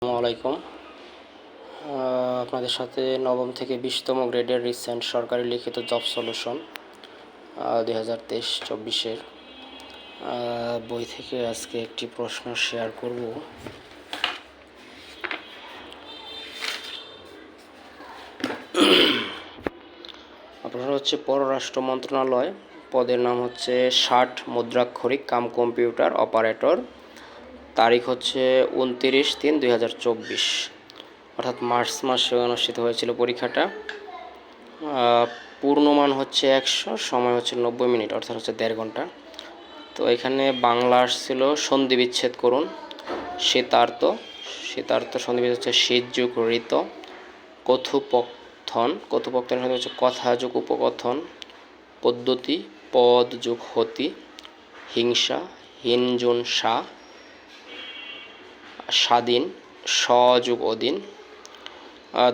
আসসালামু আলাইকুম। আপনাদের সাথে নবম থেকে 20তম গ্রেডের রিসেন্ট সরকারি লিখিত জব সলিউশন 2023-24 বই থেকে আজকে একটি প্রশ্ন শেয়ার করব। প্রশ্ন হচ্ছে, পররাষ্ট্র মন্ত্রণালয় পদের নাম হচ্ছে 60 মুদ্রাক্ষরিক কাম কম্পিউটার অপারেটর। তারিখ হচ্ছে 29/3/2024, অর্থাৎ মার্চ মাসে অনুষ্ঠিত হয়েছিল পরীক্ষাটা। পূর্ণমান হচ্ছে 100, সময় হচ্ছে 90 মিনিট, অর্থাৎ হচ্ছে 1.5 ঘন্টা। তো এখানে বাংলা আসছিল সন্ধি বিচ্ছেদ করুন। শীতার্থ সন্ধি বিচ্ছেদ হচ্ছে শীত যুগ ঋত। কথোপকথন হচ্ছে কথা যুগ উপকথন। পদ্ধতি পদ যুগ হতি। হিংসা হিনজুন সা। স্বাধীন স যুগ অধীন,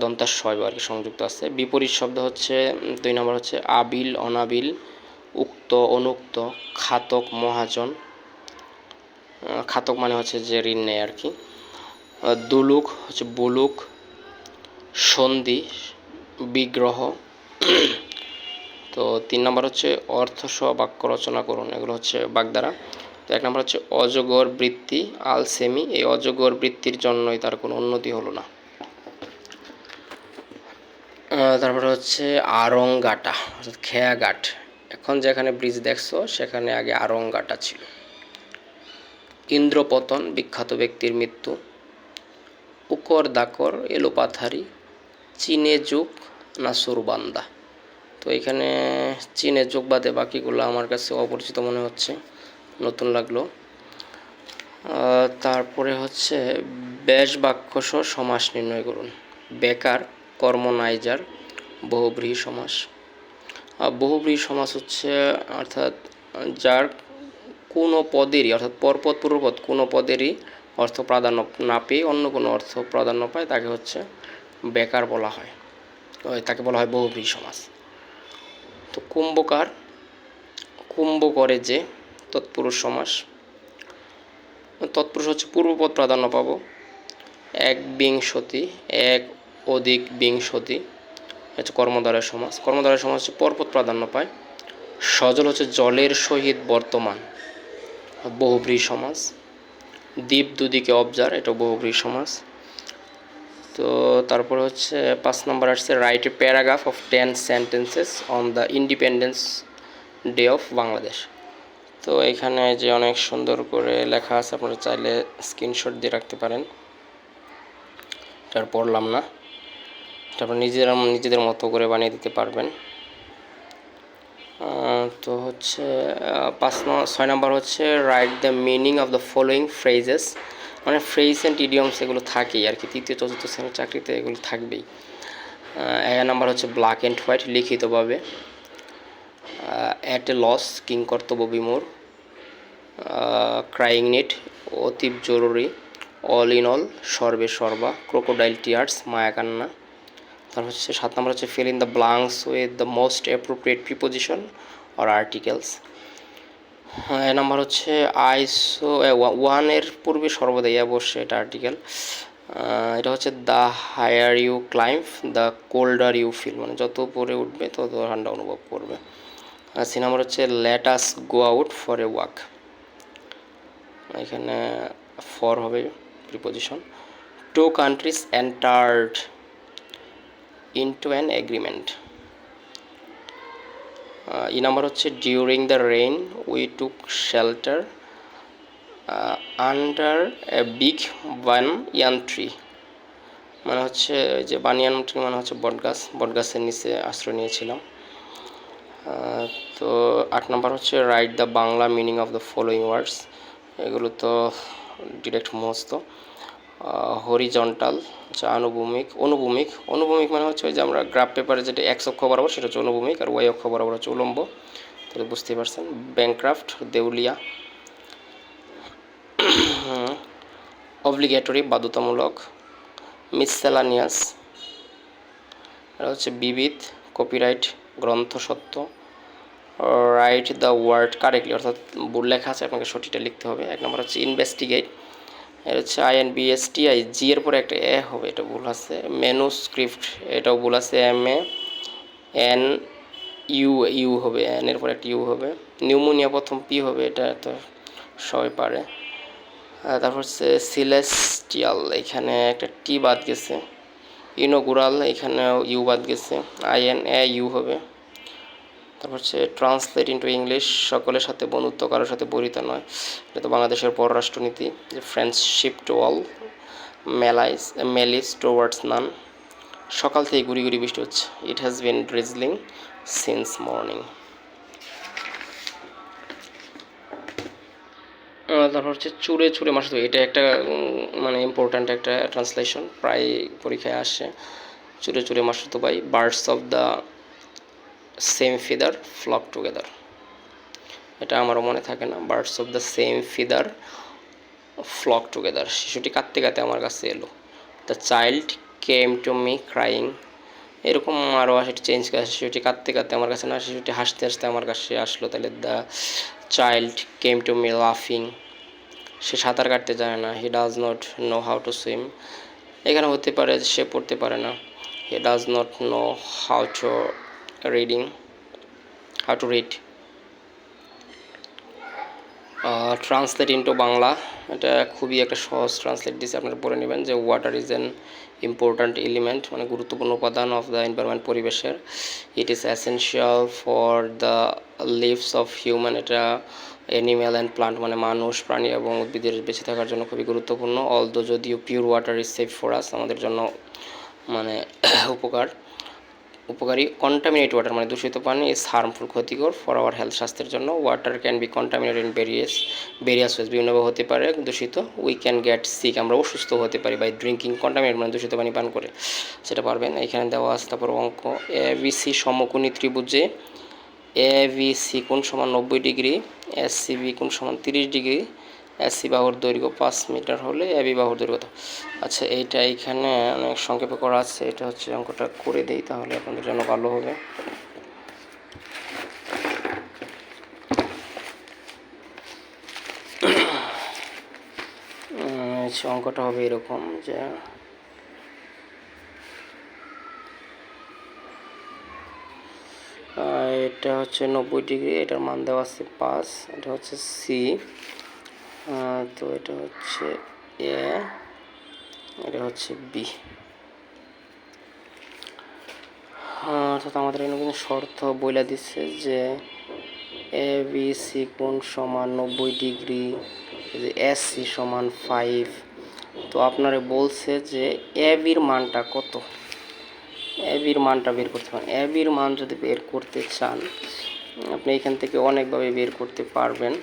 দন্তাস্বয় আর কি সংযুক্ত আছে। বিপরীত শব্দ হচ্ছে 2 নম্বর হচ্ছে আবিল অনাবিল, উক্ত অনুক্ত, খাতক মহাজন। খাতক মানে হচ্ছে যে ঋণ নেয় আর কি। দুলুক হচ্ছে বুলুক। সন্ধি বিগ্রহ। তো 3 নম্বর হচ্ছে অর্থসহ বাক্য রচনা করুন, এগুলো হচ্ছে বাগধারা। তো 1 নম্বর হচ্ছে অজগর বৃত্তি আলসেমি। এই অজগর বৃত্তির জন্যই তার কোনো উন্নতি হলো না। তারপরে হচ্ছে আরংঘাটা অর্থাৎ খেয়াঘাট। এখন যেখানে ব্রিজ দেখছো সেখানে আগে আরংঘাটা ছিল। ইন্দ্রপতন বিখ্যাত ব্যক্তির মৃত্যু। উকর দাকর এলোপাথারি। চীনে যুগ নাসুরবান্দা। তো এখানে চীনে যোগ বাদে বাকিগুলো আমার কাছে অপরিচিত মনে হচ্ছে, নতুন লাগলো। তারপরে হচ্ছে বেশ বাক্যসহ সমাস নির্ণয় করুন। বেকার কর্মনাইজার বহুব্রীহি সমাস। বহুব্রীহি সমাস হচ্ছে অর্থাৎ যার কোনো পদেরই অর্থাৎ পরপদ পূর্বপদ কোনো পদেরই অর্থ প্রাধান্য না পেয়ে অন্য কোনো অর্থ প্রাধান্য পায় তাকে হচ্ছে বেকার বলা হয়, তাকে বলা হয় বহুব্রীহি সমাস। তো কুম্ভকার কুম্ভ করে যে তৎপুরুষ সমাস। তৎপুরুষ হচ্ছে পূর্বপদ প্রাধান্য পাবো। এক বিংশতি এক অধিক বিংশতি হচ্ছে কর্মদ্বারের সমাস। কর্মদ্বারের সমাস হচ্ছে পরপদ প্রাধান্য পায়। সজল হচ্ছে জলের সহিত বর্তমান, বহুব্রীহি সমাস। দ্বীপ দুদিকে অবজার, এটা বহুব্রীহি সমাস। তো তারপরে হচ্ছে 5 নম্বর আসছে write a paragraph of 10 sentences on the independence day of Bangladesh. তো এখানে যে অনেক সুন্দর করে লেখা আছে, আপনারা চাইলে স্ক্রিনশট দিয়ে রাখতে পারেন। এটা পড়লাম না, তারপর নিজেদের মতো করে বানিয়ে দিতে পারবেন। তো হচ্ছে 6 নম্বর হচ্ছে write the meaning of the following phrases. মানে ফ্রেজ অ্যান্ড ইডিয়মস এগুলো থাকেই আর কি, তৃতীয় চতুর্থ শ্রেণীর চাকরিতে এগুলো থাকবেই। 1 নম্বর হচ্ছে ব্ল্যাক অ্যান্ড হোয়াইট লিখিতভাবে। অ্যাট এ লস কিংকর্তব্য বিমূঢ়। ক্রাইং নিড অতীব জরুরি। অল ইন অল সর্বে সর্বা। Crocodile tears মায়াকান্না। তারপর হচ্ছে 7 নম্বর হচ্ছে fill in the blanks with the most appropriate preposition or articles. A number হচ্ছে আইসো 1-এর পূর্বে সর্বদাই অবশ্যই এটা আর্টিকেল। এটা হচ্ছে the higher you climb the colder you feel, মানে যত উপরে উঠবে তত ঠান্ডা অনুভব করবে। সি নাম্বার হচ্ছে let us go out for a walk. এখানে ফর হবে preposition. Two countries entered into an agreement. E number হচ্ছে during the rain we took shelter under a big banyan tree. মানে হচ্ছে যে বানিয়ান ট্রি মানে হচ্ছে বটগাছের নিচে আশ্রয় নিয়েছিলাম। তো 8 নম্বর হচ্ছে write the Bangla meaning of the following words. এগুলো তো ডিরেক্ট মুখস্থ। হরিজন্টাল হচ্ছে অনুভূমিক মানে হচ্ছে ওই যে আমরা গ্রাফ পেপারে যেটা এক্স অক্ষ বরাবর সেটা হচ্ছে অনুভূমিক, আর ওয়াই অক্ষ বরাবর হচ্ছে উলম্ব। তাহলে বুঝতেই পারছেন। ব্যাংক্রাফট দেউলিয়া। অব্লিগেটরি বাধ্যতামূলক। মিসসেলানিয়াস এটা হচ্ছে বিবিধ। কপিরাইট গ্রন্থ সত্য। রাইট দ্য ওয়ার্ড কারেক্টলি, অর্থাৎ ভুল লেখা আছে আপনাকে সঠিকটা লিখতে হবে। 1 নম্বর হচ্ছে ইনভেস্টিগেট, এটা হচ্ছে INBSTI, জি এর পরে একটা এ হবে, এটা ভুল আছে। ম্যানুস্ক্রিপ্ট, এটাও ভুল আছে, MAN ইউ হবে, এন এর পরে একটা ইউ হবে। নিউমোনিয়া প্রথম পি হবে, এটা তো সবাই পারে। তারপর হচ্ছে সিলেস্টিয়াল, এখানে একটা টি বাদ গেছে। ইনোগুরাল, এখানেও ইউ বাদ গেছে, INAU হবে। তারপর হচ্ছে ট্রান্সলেট ইন্টু ইংলিশ, সকলের সাথে বন্ধুত্ব, কারোর সাথে বরিত নয়। এটা তো বাংলাদেশের পররাষ্ট্রনীতি, যে ফ্রেন্ডশিপ টু অল, মেলিস টুয়ার্ডস নান। সকাল থেকে গুড়ি গুড়ি বৃষ্টি হচ্ছে, it has been drizzling since morning. তারপর হচ্ছে চুরে চুরে মাস, এটা একটা মানে ইম্পর্ট্যান্ট একটা ট্রান্সলেশন, প্রায় পরীক্ষায় আসে। চুরে চুরে মাসুতো ভাই, birds of the same feather flock together, এটা আমারও মনে থাকে না। Birds of the same feather flock together, শিশুটি কাঁদতে কাঁদতে আমার কাছে এলো। The child came to me crying, এরকম আরও আসে, চেঞ্জ করে, শিশুটি কাঁদতে কাঁদতে আমার কাছে না, শিশুটি হাসতে হাসতে আমার কাছে আসলো। তাহলে the child came to me লাফিং, সে সাঁতার কাটতে জানে না। He does not know how to swim, এখানে হতে পারে সে পড়তে পারে না। He does not know how to reading, how to read. Translate into Bangla, এটা খুবই একটা সহজ ট্রান্সলেট দিচ্ছে, আপনারা পড়ে নেবেন যে water is an important element, মানে গুরুত্বপূর্ণ উপাদান অফ দ্য এনভায়রনমেন্ট, পরিবেশের। It is essential for the lives of human, এটা অ্যানিম্যাল অ্যান্ড প্লান্ট, মানে মানুষ, প্রাণী এবং উদ্ভিদের বেঁচে থাকার জন্য খুবই গুরুত্বপূর্ণ। অলদো যদিও pure water is safe for us, আমাদের জন্য মানে উপকারী। কন্টামিনেট ওয়াটার, মানে দূষিত পানি ইজ হার্মফুল, ক্ষতিকর ফর আওয়ার হেলথ, স্বাস্থ্যের জন্য। Water can be contaminated in various ways, বিভিন্নভাবে হতে পারে দূষিত। উই ক্যান গেট সিক, আমরা অসুস্থ হতে পারি বাই ড্রিঙ্কিং কন্টামিনেট, মানে দূষিত পানি পান করে, সেটা পারবেন। এখানে দেওয়া আছে। তারপর অঙ্ক, ABC সমকোণী ত্রিভুজে ABC কোণ সমান 90 ডিগ্রি, SCB কোণ সমান 30 ডিগ্রি, SC বাহুর দৈর্ঘ্য 5 মিটার হলে AB বাহুর দৈর্ঘ্য কত? আচ্ছা, এইটা এখানে অনেক সংক্ষেপে করা আছে, এটা হচ্ছে অঙ্কটা করে দেই, তাহলে আপনাদের জন্য ভালো হবে। অঙ্কটা হবে এরকম যে এটা হচ্ছে 90 ডিগ্রি, এটার মান দেওয়া আছে 5, এটা হচ্ছে সি, তো এটা হচ্ছে এ, এটা হচ্ছে বি। অর্থাৎ আমাদের এখানে কিন্তু শর্ত বলে দিচ্ছে যে ABC কোণ সমান 90 ডিগ্রি, যে SC সমান 5। তো আপনারা বলছে যে এবির মানটা কত, এবির মানটা বের করতে পারেন। এবির মান যদি বের করতে চান, আপনি এখান থেকে অনেকভাবে বের করতে পারবেন,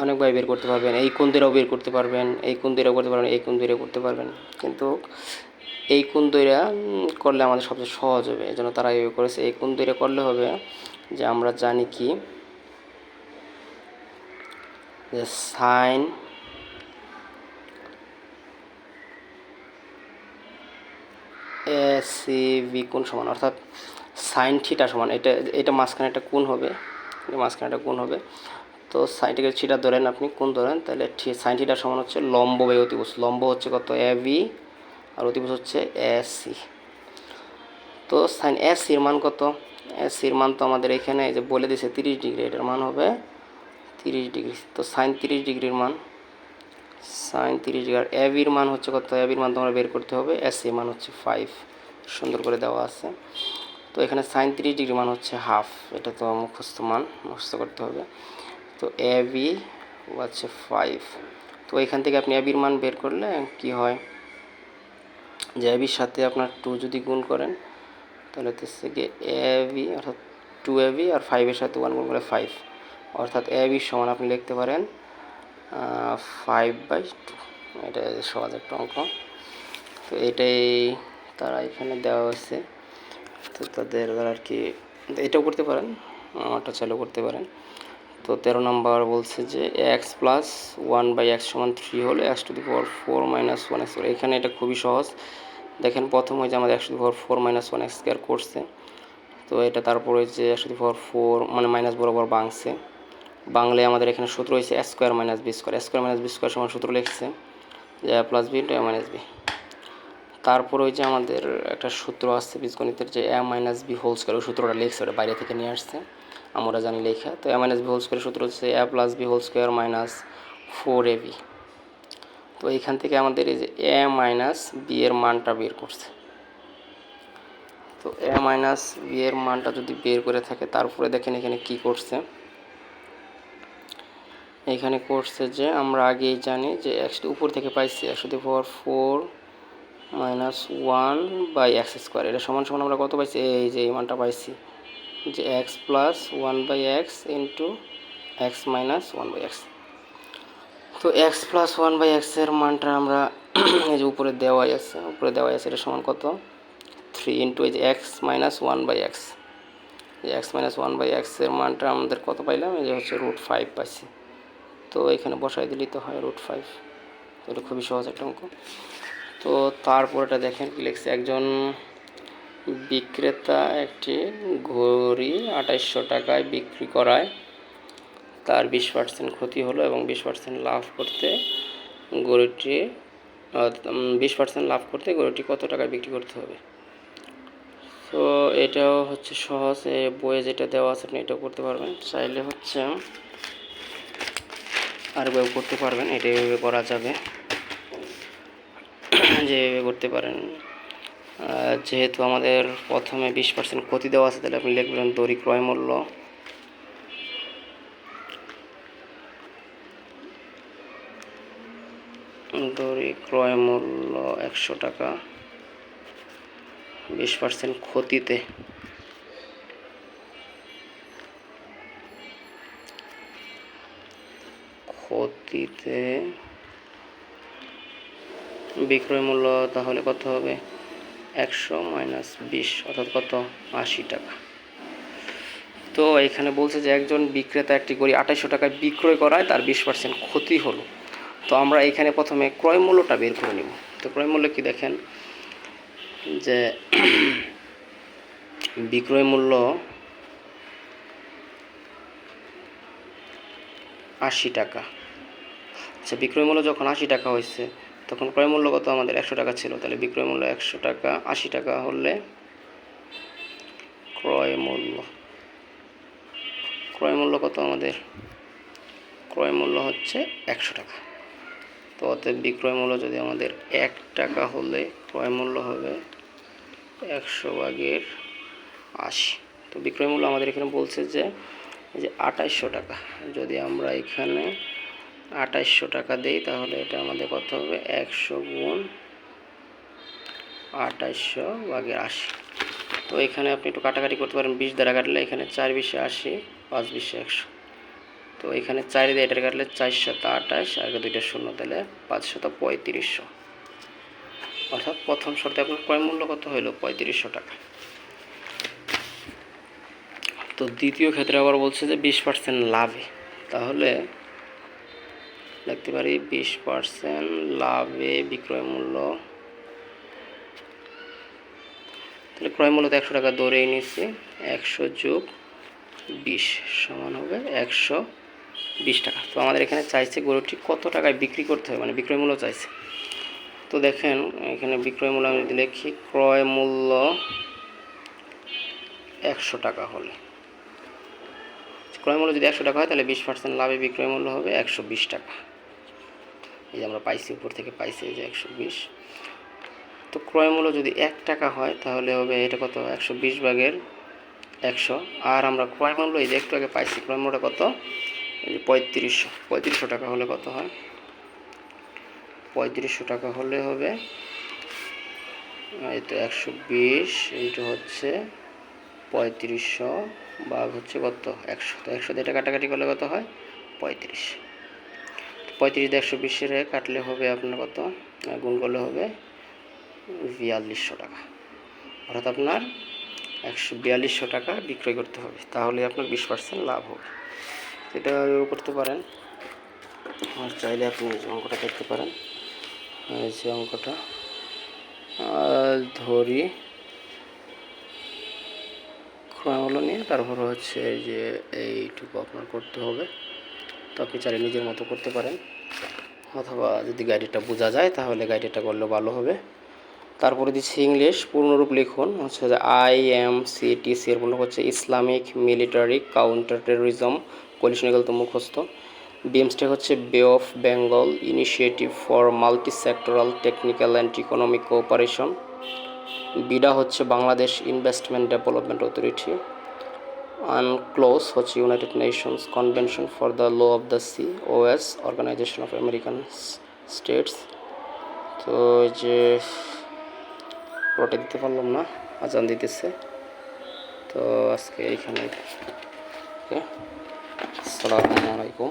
অনেকভাবে বের করতে পারবেন। এই কোণ দিয়েও বের করতে পারবেন, এই কোণ দিয়েও করতে পারবেন, এই কোণ দিয়েও করতে পারবেন, কিন্তু এই কোণ দইরা করলে আমাদের সবচেয়ে সহজ হবে, এই জন্য তারা এইভাবে করেছে। এই কোণ দইরা করলে হবে যে আমরা জানি কি যে সাইন ACB কোণ সমান, অর্থাৎ সাইন থিটা সমান, এটা এটা মাঝখানে একটা কোণ হবে, মাঝখানে একটা কোণ হবে। তো সাইনটাকে থিটা ধরেন, আপনি কোণ ধরেন, তাহলে সাইন থিটা সমান হচ্ছে লম্ব বাই অতিভুজ। লম্ব হচ্ছে কত? AB, আর অতিভুজ হচ্ছে AC। তো সাইন এসির মান কত? এসির মান তো আমাদের এখানে এই যে বলে দিয়েছে 30 ডিগ্রি, এটার মান হবে 30 ডিগ্রি। তো সাইন 30 ডিগ্রির মান, সাইন 30 ডিগ্রি। আর এবির মান হচ্ছে কত? এবির মান তোমরা বের করতে হবে, এসির মান হচ্ছে 5, সুন্দর করে দেওয়া আছে। তো এখানে সাইন 30 ডিগ্রি মান হচ্ছে হাফ, এটা তো মুখস্থ মান, মুখস্থ করতে হবে। তো এবি হচ্ছে 5। তো এখান থেকে আপনি এবির মান বের করলে কি হয় যে এবির সাথে আপনার 2 যদি গুণ করেন, তাহলে হচ্ছে গিয়ে এবি, অর্থাৎ 2AB, আর 5-এর সাথে 1 গুণ করে 5, অর্থাৎ এবি সমান আপনি লিখতে পারেন 5/2। এটা সহজ একটা অঙ্ক। তো এটাই তারা এখানে দেওয়া হয়েছে, তো তাদের আর কি এটাও করতে পারেন, আমারটা চালু করতে পারেন। তো 13 নম্বর বলছে যে এক্স প্লাস 1/x সমান 3 হলে x⁴ মাইনাস 1x, এখানে এটা খুবই সহজ। দেখেন প্রথম হয় যে আমাদের x⁴ মাইনাস 1x স্কোয়ার করছে, তো এটা তারপরে যে x⁴ মানে মাইনাস বরাবর ভাঙছে, বাংলায় আমাদের এখানে সূত্র হয়েছে এ স্কোয়ার মাইনাস বি স্কোয়ার। এ স্কোয়ার মাইনাস বি স্কোয়ার সমান সূত্র লিখছে যে এ প্লাস বি ইন্টু এ মাইনাস বি। তারপর ওই যে আমাদের একটা সূত্র আসছে বীজগণিতের যে এ মাইনাস বি হোল স্কোয়ার, ওই সূত্রটা লিখছে, ওটা বাইরে থেকে নিয়ে আসছে, আমরা জানি লেখা। তো a minus b whole square সূত্র হচ্ছে a plus b whole square minus 4ab। তো এইখান থেকে আমাদের এই যে এ মাইনাস বি এর মানটা বের করছে। তো এ মাইনাস বি এর মানটা যদি বের করে থাকে, তারপরে দেখেন এখানে কি করছে, এখানে করছে যে আমরা আগেই জানি যে এক্সটি উপর থেকে পাইছি একশো to power 4 minus 1 by x square, এটা সমান সমান আমরা কত পাইছি, এই যে এই মানটা পাইছি যে x plus 1 by x into x minus 1 by x. তো এক্স প্লাস 1 বাই এক্সের মানটা আমরা এই যে উপরে দেওয়াই আছে, এটা সমান কত 3 ইন্টু এই যে এক্স মাইনাস 1 বাই এক্স, এই এক্স মাইনাস 1 বাই এক্সের মানটা আমাদের কত পাইলাম, এই যে হচ্ছে √5 পাইছি। তো এখানে বসাই দিলেই তো হয় √5। তো এটা খুবই সহজ একটা অঙ্ক। তো তারপর এটা দেখেন কি লিখছে, একজন বিক্রেতা একটি ঘড়ি 2800 টাকায় বিক্রি করায় তার 20% ক্ষতি হলো এবং 20% লাভ করতে ঘড়িটি 20% লাভ করতে ঘড়িটি কত টাকায় বিক্রি করতে হবে। তো এটাও হচ্ছে সহজ, বইয়ে যেটা দেওয়া আছে আপনি এটাও করতে পারবেন, চাইলে হচ্ছে আরেকভাবে করতে পারবেন, এটা এভাবে করা যাবে, যেভাবে করতে পারেন। যেহেতু আমাদের প্রথমে 20% ক্ষতি দেওয়া আছে, তাহলে আপনি লিখবেন দড়ি ক্রয় মূল্য দড়ি ক্রয় মূল্য 100 টাকা, 20% ক্ষতিতে বিক্রয় মূল্য তাহলে কত হবে 100 মাইনাস 20 অর্থাৎ কত 80 টাকা। তো এখানে বলছে যে একজন বিক্রেতা একটি ঘড়ি 2800 টাকায় বিক্রয় করায় তার 20% ক্ষতি হলো। তো আমরা এখানে প্রথমে ক্রয় মূল্যটা বের করে নিব। তো ক্রয় মূল্য কি দেখেন যে বিক্রয় মূল্য 80 টাকা। আচ্ছা, বিক্রয় মূল্য যখন 80 টাকা হয়েছে তখন ক্রয় মূল্য কত আমাদের 100 টাকা ছিল, তাহলে বিক্রয় মূল্য 100 টাকা, 80 টাকা হলে ক্রয় মূল্য কত আমাদের, ক্রয় মূল্য হচ্ছে 100 টাকা। তো অতএব বিক্রয় মূল্য যদি আমাদের 1 টাকা হলে ক্রয় মূল্য হবে 100/80। তো বিক্রয় মূল্য আমাদের এখানে বলছে যে এই যে 2800 টাকা, যদি আমরা এখানে 2800 টাকা দেই তাহলে এটা আমাদের কত হবে 100 গুণ 2800/80। তো এখানে আপনি একটু কাটাকাটি করতে পারেন, 20 দ্বারা কাটলে এখানে 4 20 80, 5 20 100। তো এখানে 4 দিয়ে এটা কাটলে 428 আর 2টা শূন্য, তাহলে 53500। অর্থাৎ প্রথম শর্তে আপনার ক্রয় মূল্য কত হলো 3500 টাকা। তো দ্বিতীয় ক্ষেত্রে আবার বলছে যে 20% লাভে, তাহলে লিখতে পারি 20% লাভে বিক্রয় মূল্য, তাহলে ক্রয় মূল্য তো 100 টাকা ধরেই নিচ্ছি, 100 যোগ 20 সমান হবে 120 টাকা। তো আমাদের এখানে চাইছে গরুটি কত টাকায় বিক্রি করতে হবে, মানে বিক্রয় মূল্য চাইছে। তো দেখেন এখানে বিক্রয় মূল্য আমি যদি লিখি ক্রয় মূল্য 100 টাকা হলে, ক্রয় মূল্য যদি 100 টাকা হয় তাহলে 20% লাভে বিক্রয় মূল্য হবে 120 টাকা। এই যে আমরা পাইছি উপর থেকে পাইছি এই যে 120। তো ক্রয় মূল্য যদি 1 টাকা হয় তাহলে হবে এটা কত 120/100। আর আমরা ক্রয় মূল্য এই যে একটু আগে পাইছি, ক্রয় মূল্যটা কত এই যে 3500 টাকা হলে কত হয়, 3500 টাকা হলে হবে এই তো 120 ইন্টু হচ্ছে 3500 ভাগ হচ্ছে কত 100। তো 100 দিয়ে এটা কাটাকাটি করলে কত হয় 35। 35 দিয়ে 120 কাটলে হবে আপনার কত, গুণ করলে হবে 4200 টাকা। অর্থাৎ আপনার 4200 টাকা বিক্রয় করতে হবে, তাহলে আপনার 20% লাভ হবে। এটা করতে পারেন, আর চাইলে আপনি এই অঙ্কটা দেখতে পারেন। এই যে অঙ্কটা ধরি ক্রয় মূল্য নিয়ে তারপর হচ্ছে এই যে এইটুকু আপনার করতে হবে। তো আপনি চাইলে নিজের মতো করতে পারেন, অথবা যদি গাইডটা বোঝা যায় তাহলে গাইডটা করলে ভালো হবে। তারপরে দিচ্ছি ইংলিশ পূর্ণরূপ লিখুন হচ্ছে যে IMCTC এর পূর্ণ হচ্ছে Islamic military counter terrorism coalition, এগুলো তো মুখস্থ। বিমস্টেক হচ্ছে bay of Bengal initiative for multi sectoral technical and economic cooperation. BIDA হচ্ছে Bangladesh investment development authority. UNCLOS হচ্ছে United Nations convention for the law of the sea, OS organization of American states. তো এই যে পুরোটা দিতে পারলাম না, আজান দিতেছে, তো আজকে এইখানে। ওকে, আসসালামু আলাইকুম।